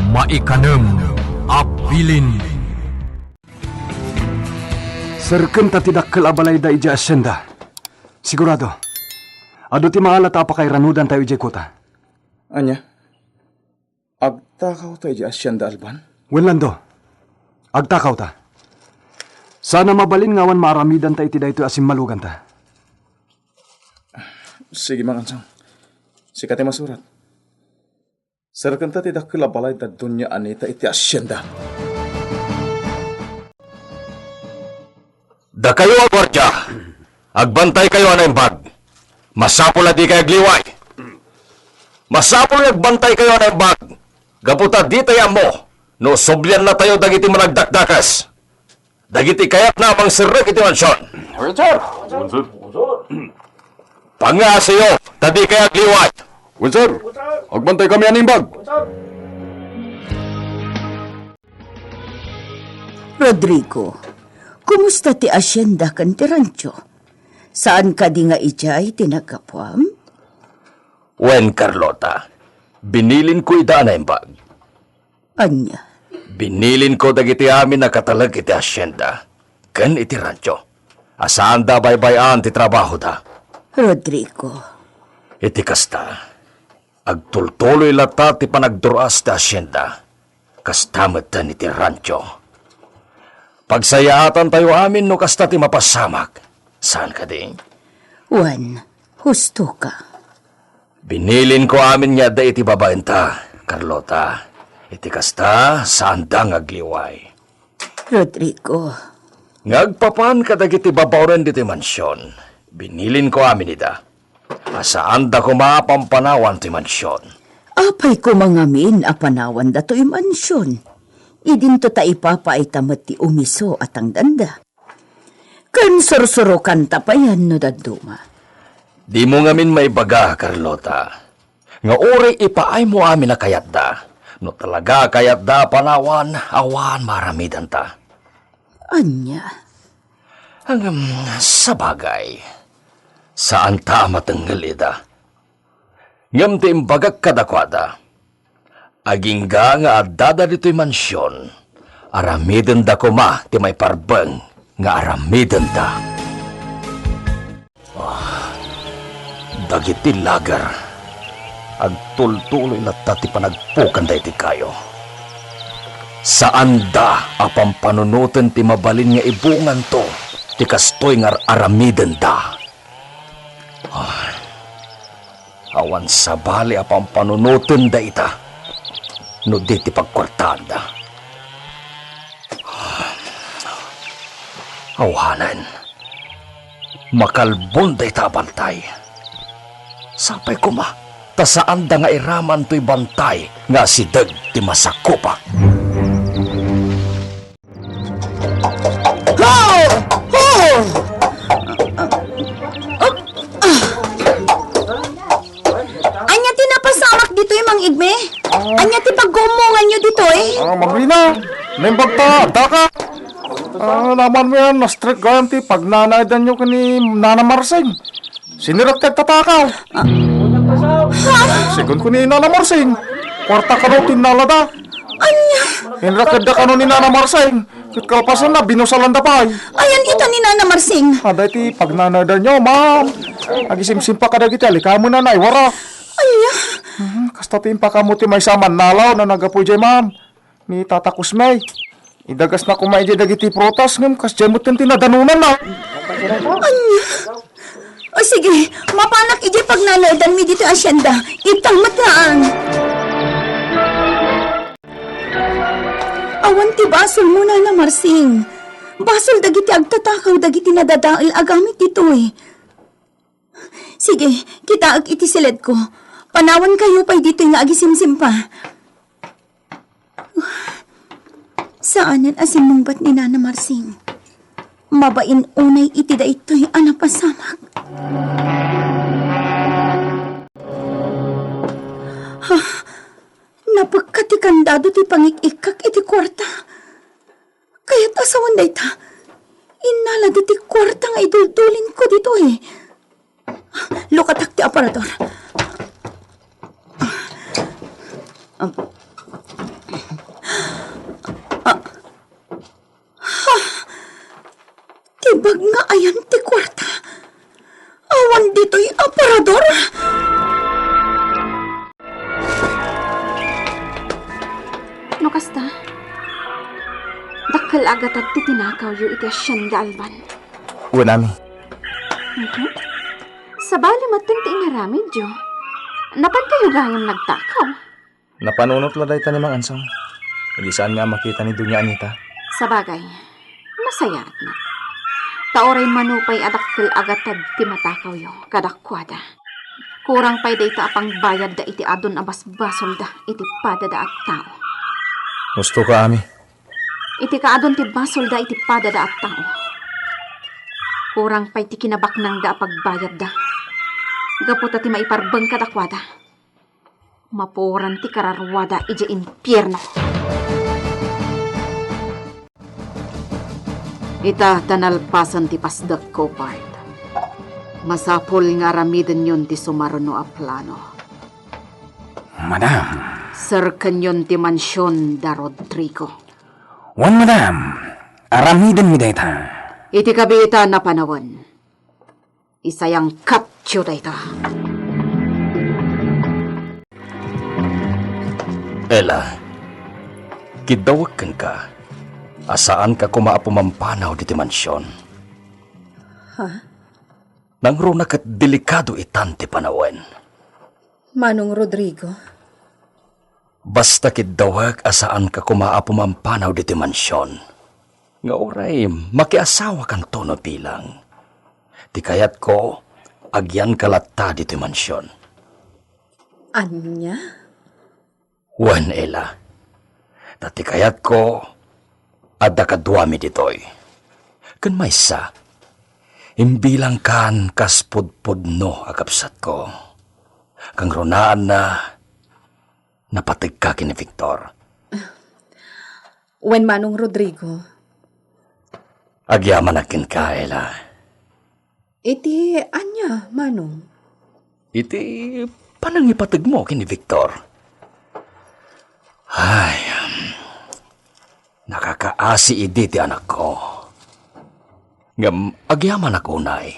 Maikanem Abilin. Serken ta tidak kelabalay da ija asyenda. Sigurado. Ado ti maalat apa kay ranudan tayo ija kota. Anya? Agtakaw ta ija asyenda alban? Wenlando. Agtakaw ta. Sana mabalin ngawan maaramidan ta iti daytoy asim malugan ta. Sige mangansang. Sikate masurat. Serken ta tidak kelabalay da dunya anita iti asyenda. Da kayo agwardya, agbantay kayo anay bag. Masapol na di kayo agliway. Masapol na agbantay kayo anay bag. Gaputa di tayo mo, no soblyan na tayo dagiti managdakdakas. Dagiti kayat na amang sirek iti mansyon. Pangasayo, tadi kayo agliway. Sir, agbantay kami aning bag. Rodrigo, kumusta ti asyenda kan ti rancho? Saan ka di nga ijay tinagkapwam? Wen Carlota, binilin ko ida na bag. Anya? Binilin ko dagiti amin na katalag iti asyenda. Ken iti rancho. Asaan da baybayan ti trabaho da? Rodrigo. Iti kasta. Agtultuloy lata ti panagduras ti asyenda. Kastamat ta iti rancho. Pagsayaatan tayo amin no kasta ti mapasamak. Saan ka di? Juan, husto ka. Binilin ko amin nga da iti babaen ta, Carlota. Iti kasta saan da ngagliway. Rodrigo. Ngagpapan kadag iti babauran diti mansyon. Binilin ko amin ida. Asaan da ko mapampanawan ti mansyon. Apay ko mangamin a panawan da to imansyon. Idinto ta ipapaitamat ti umiso at ang danda. Kan sursuro-kan tapayan no daduma. Di mo ngamin may baga, Carlota. Nga uri ipaay mo amin na kayat da. No talaga kayat da panawan, awan maramidan ta. Anya? Hanggang sa bagay. Saan ta matanggal ida? Ngam ti imbagak kadakwada. Agingga nga adada dito'y mansyon. Aramiden da kuma ti may parbeng nga aramiden da. Dagiti lagar. Agtultuloy na ti panagpukan da iti kayo. Saan da apang panunutan ti mabalin nga ibungan to ti kastoy nga aramiden da. Awan sa bali apang panunutan da ita. No di ti pagkwartaan da. Awanan. Makalbon da ita bantay. Sapay kuma, ta saan da nga iraman to'y bantay nga si Dag ti masakupa. Anya ti napasamak dito Mang Igme? Anya ti paggumungan nyo dito Marina, nembag ta, daka. Naman mo yan, na-strict ganti pag nanaydan nyo kani Nana Marsing. Sinirakted tatakaw. Sigun ko ni Nana Marsing. Kwarta ka daw tinalada. Anya? Hinraked da ka no ni Nana Marsing. Kitkalpasan na, binusalan da pa. Ayan ita ni Nana Marsing. Ada iti pag nanaydan nyo, ma'am. Agisim-simpa ka da kita, lika mo na na, iwara. Anya? Kasta timpa ka mo ti may saman nalaw na nagapoy jay ma'am. Ni Tata Kusmay. Idagas na kumay jay dagiti protas ngam kas jay mo tinadanunan na. Anya? O sige, mapanak iji pag nanodan mi dito asyenda. Itang mataan. Awan ti basol muna na Marsing. Basol dagiti agtatakaw dagiti nadadail agamit dito Sige, kita ag iti silid ko. Panawan kayo pa'y dito nga agisimsim pa. Saanan asimungbat ni Nana Marsing? Mabain unay iti da ito'y anapasamak. Napagkatikandado ti pangikikak iti kwarta. Kaya't asawan da ita. Inala di ti kwarta nga iduldulin ko dito Lukatak ti aparador. Ngano kasta? Dakkel agad at titinakaw yu iti Hacienda Alban. Uwan nami. Sa bali matin ti inaramid yu. Napan kayo gayam nagtakaw? Napanunot la day ni Mang Ansong. Hindi saan nga makita ni Dunya Anita. Sa bagay, nasayat na. Taoray manupay adakkel agatad ti matakaw yu kadakwada. Kurang pa'y da ita apang bayad da iti adon abas basol da iti padada at tao. Gusto ka, Ami. Iti kaadon ti basol da iti padada at tao. Kurang pa'y ti kinabaknang da apagbayad da. Gaputa ti maiparbang kadakwada. Mapuran ti kararwada iti impyerno. Ita tanalpasan ti pasdak ko part. Masapol nga ramiden yun ti sumaruno a plano. Madam. Sir kanyon ti mansyon da Rodrigo. Wan madam. Aramiden mi dayta. Iti kabita na panawan. Isayang kaptyo dayta. Ella, kidawakan ka. Asaan ka kumaapumampanaw diti mansyon? Nangro na kat delikado itan ti panawen. Manong Rodrigo? Basta kidawag asaan ka kumaapumampanaw diti mansyon. Nga oray, makiasawa kang tono bilang. Ti kayat ko, agyan kalata diti mansyon. Anya? Wan, Ella. Tati kayat ko, adda kadwami ditoy. Kan maysa, imbilang kan kaspudpudno agapsat ko. Kang ronaan na napatig ka kini Victor. Wen Manong Rodrigo? Agyaman akin ka, Ella. Iti anya, Manong? Iti panangipatig mo kini Victor. Ay, nakakaasi idi ti anak ko. Ngam agyaman ako unay.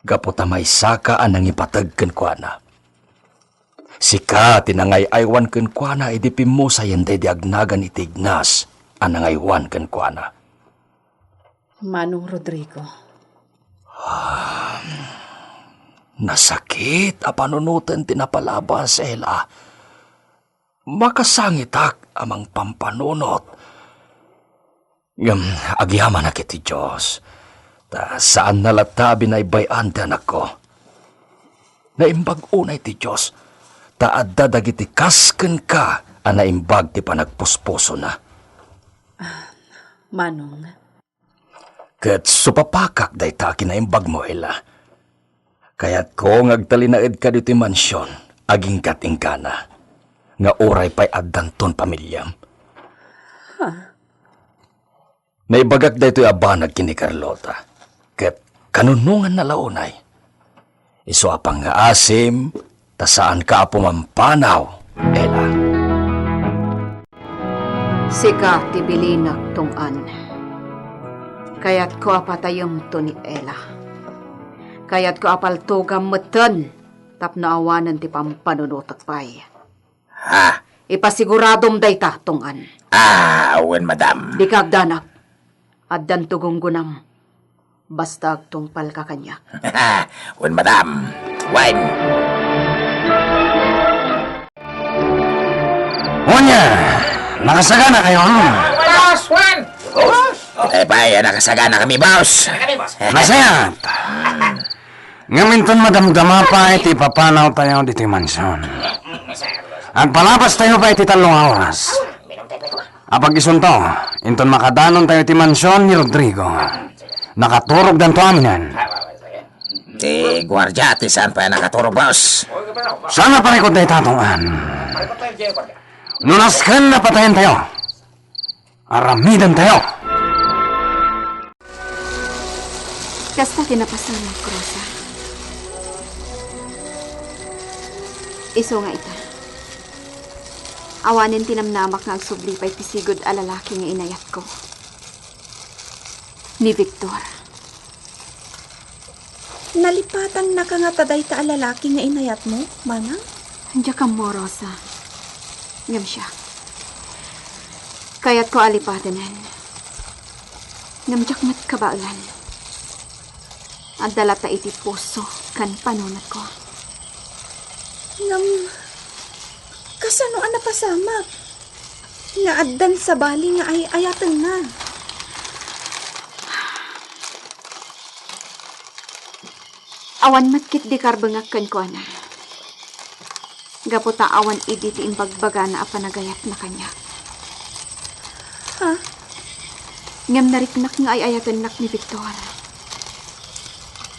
Gaputa may saka anang ipatag kenkwana. Sika tinangay aywan kenkwana idi pimusa yende di agnagan iti Ignas anang aywan kenkwana. Manong Rodrigo. Nasakit a panunutan tinapalabas, Ella. Makasangitak amang pampanunot. Ngam agyaman na kiti Diyos. Ta saan nalatabi na ibayan ti anak ko. Naimbag unay ti Diyos. Ta adda dagiti kasken ka a naimbag ti panagpuspuso na. Manong. Ket supapakak day ta kinaimbag mo, Ella. Kaya't ko ngagtalinaed ka dito mansyon, aging kating ka na. Nga oray pa'y addanton pamilyam. Naibagak da ito'y abanag kini Carlota. Ket kanunungan na launay. Iso apang nga asim, ta saan ka pumampanaw, Ella. Sika ti bilinak tung'an. Kaya't ko apatayom to ni Ella. Kaya't ko apaltugam meten, tapno awanan ti pampanunot pay. Ha? Ipasiguradom dayta tung'an. Wen madam. Di kagdanak. Addan tugunggunam. Basta agtungpal ka kanya. Wen madam. Wen. Onya, nakasagana kayo. Boss, Wen! Baya, nakasagana kami, boss. Nasayat. Ngaminton madamdama pa iti papanaw tayo dito mansyon. Agpalapas tayo pa iti 3 oras. Apag isunto, inton makadanon tayo iti mansyon ni Rodrigo. Nakaturog dan to aminan. Ti gwardya, ti saan pa nakaturog, boss? Sana parikot tayo tatungan. Nunaskan na patayan tayo. Aramidan tayo. Kasta kinapasan ng krosa. Iso nga ita. Awanin tinamnamak nga agsublipay pisigod a lalaki nga inayat ko. Ni Victor. Nalipatan na ka nga taday ta lalaki nga inayat mo, Manang? Andiya ka mo, Rosa. Ngam siya. Kaya't ko alipatanan. Namjak mat kabaulan. At dalata iti puso kan panunat ko. Kasano ang napasamak? Nga addan sa bali nga ay ayatan na. Awan matkit di karbengak kan ko na. Gaputa awan iditi imbagbaga na apanagayat na kanya. Ha? Ngam nariknak nga ay ayatan nak ni Victor.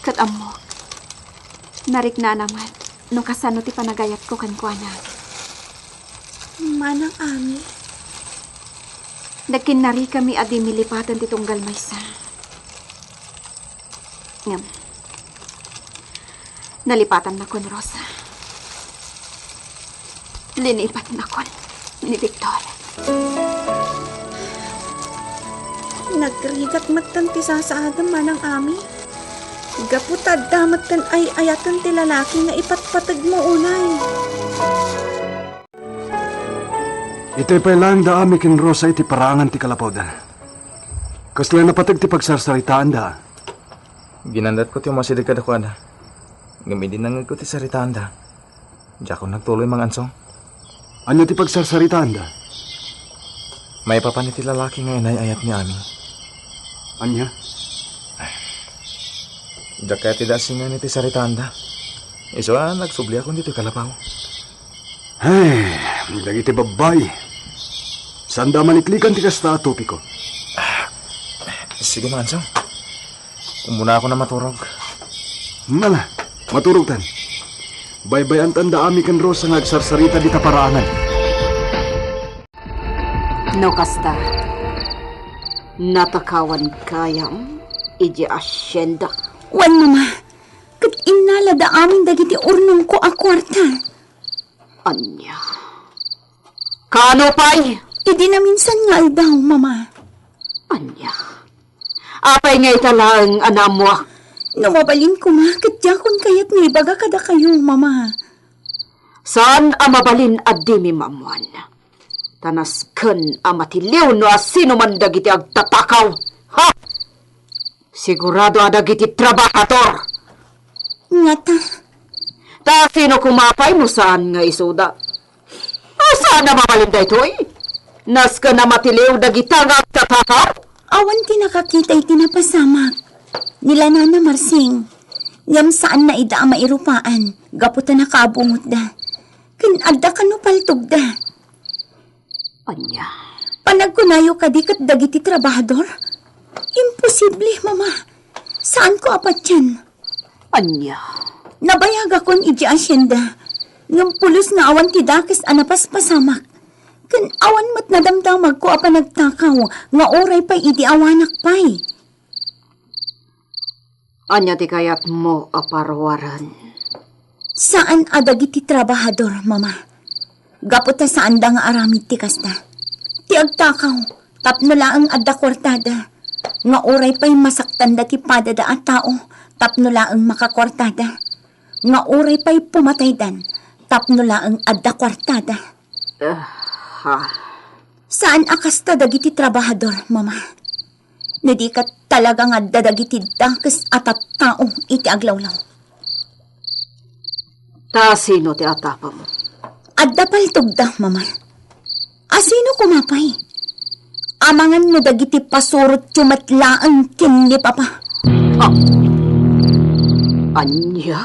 Kat amok. Narik na naman nung kasano ti panagayat ko kan ko na. Manang ami. Nagkinari kami adi milipatan ti tunggal maysa. Ngam. Nalipatan na kon Rosa. Linipat na kon ni Victor. Nagrigat matan ti sasaadam manang ami. Gaputad damatan ay ayatan ti lalaki nga ipatpatag mo unay. Ito'y pailang da ami kin Rosa iti parangan ti kalapawdan. Kasla napatag ti pagsarsaritaan da. Ginandat ko ti umasidig kada ko na. Gamidin nangag ko ti saritaan da. Diya ko nagtuloy mga ansong. Ano ti pagsarsaritaan da? May papanit ti lalaki ngayon ay ayat ni Ami. Anya? Diya kaya ti dasingan ni ti saritaan da. Iso nagsubli ako dito kalapaw. Ay, lagi ti babay. Sanda maliklikan ti kasta topiko. Sige mga ansong. Umuna ako na maturog. Mala, maturog tan. Baybayan tanda ami kan Rosa nga agsarsarita di taparangan. No kasta. Natakawan kayam iji asyenda. Wan mama. Kat inala da amin dagiti urnong ko a kwarta. Anya. Kano pa'y? Idi na minsan nga aldaw, mama. Anya. Apay nga italang anamwa. Namabalin ko ma, kadyakon kayat ni baga kada kayo, mama. Saan amabalin at di mi mamuan? Tanasken amatiliw no asino man dagiti agtatakaw. Ha? Sigurado adagiti trabahador. Ngata. Ta sino kumapay mo saan nga isuda? Saan amabalin da ito'y? Nasken amatiliw dagiti agtatakaw? Awan ti nakakita iti napasamak. Nila Nana Marsing. Ngam saan na ida ang mairupaan. Gaputa na kaabungot da. Kinadda ka no paltog da. Anya. Panagkunayo ka di kat dagiti trabahador? Imposible, mama. Saan ko apat yan? Anya. Nabayag akong iji asyenda. Ngam pulos nga awan ti dakis anapas pasamak. Kan awan mat nadamdamag ko apa nagtakaw. Nga oray pa idi awanak pa'y. Anya ti kayat mo aparwaran. Saan adagiti trabahador, mama? Gaputa saan da nga aramid ti kasta. Ti agtakaw, tapno laang adda kwartada. Nga oray pa'y masaktan da ti padada at tao, tapno laang makakwartada. Nga oray pa'y pumatay dan, tapno laang adda kwartada. Ha? Saan akasta dagiti trabahador, mama? Nadikat talaga nga dadagiti dangkes atat tao iti aglawlaw. Ta sino ti atapa mo? Adda paltog da, mama. Asino kumapay? Amangan no dagiti pasurot yumatlaan kinni papa. Anya?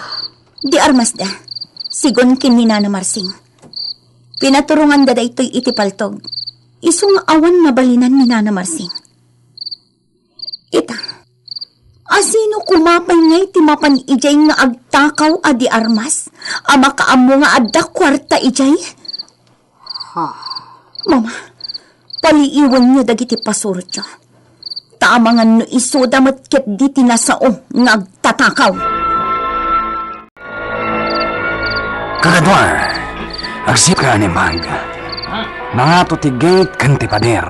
Di armas da. Sigon kinni Nana Marsing. Pinaturungan da ito'y iti paltog. Isong awan mabalinan ni Nana Marsing. Ita, asino kumapay ngay ti mapan ijay nga agtakaw adi armas? Ama kaamo nga adda kwarta ijay? Ha? Mama, paliiwan niyo dagiti pasurot niyo. Tamangan no iso damat ket di tinasao nga agtatakaw. Karadwar, agsip ka ni Mag. Mga tutigate kan ti pader.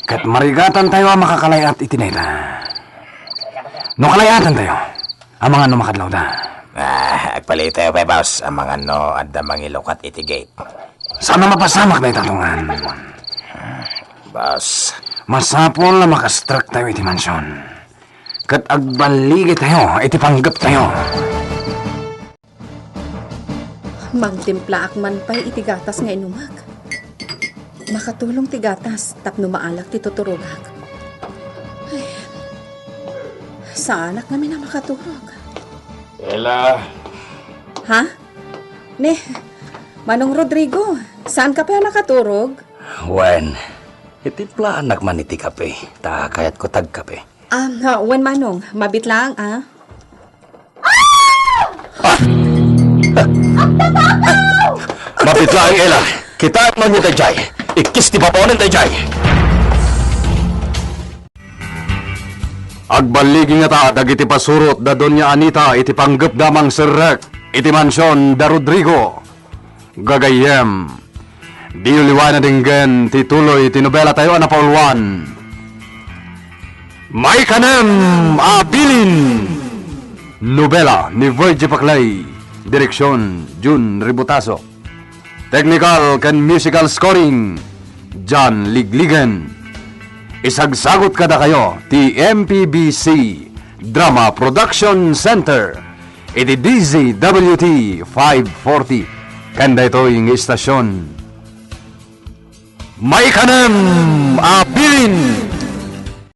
Kat marigatan tayo ang makakalayat itinela. No kalayatan tayo, ang mga no makadlaw da. Agpalit tayo pa, boss. Ang mga no, at da mangilukat itigate. Sana mapasamak na itatungan. Boss. Masapol na makastruck tayo iti mansyon. Kat agbaligi tayo, iti panggap tayo. Magtimpla akman pa'y iti gatas nga inumag. Makatulong ti gatas, tapno maalak ti tuturugak. Ay, saan anak namin na makaturog? Ela, Ha? Ne, Manong Rodrigo, saan ka pa nakaturog? wen, itimplaan nakman iti kape. Ta kayat ko tag kape. Wen Manong, mabit lang, ah? Mapit lang, Ela. Kita at man yung tajay. Ikis ti paponin tajay. Agbaligi nga ta, dagiti pasurot da Doña Anita, iti panggap damang sirrek, iti mansyon da Rodrigo. Gagayem, di uliwan na dinggen, tituloy, tinobela tayo na paulwan. May kanem, abilin! Nobela ni Virgie Paclay, direksyon, Jun Ributaso. Technical and musical scoring, John Ligligan. Isagsagot kada kayo, ti MPBC Drama Production Center, iti DZWT 540, kanda ito yung istasyon. May kanem, abilin!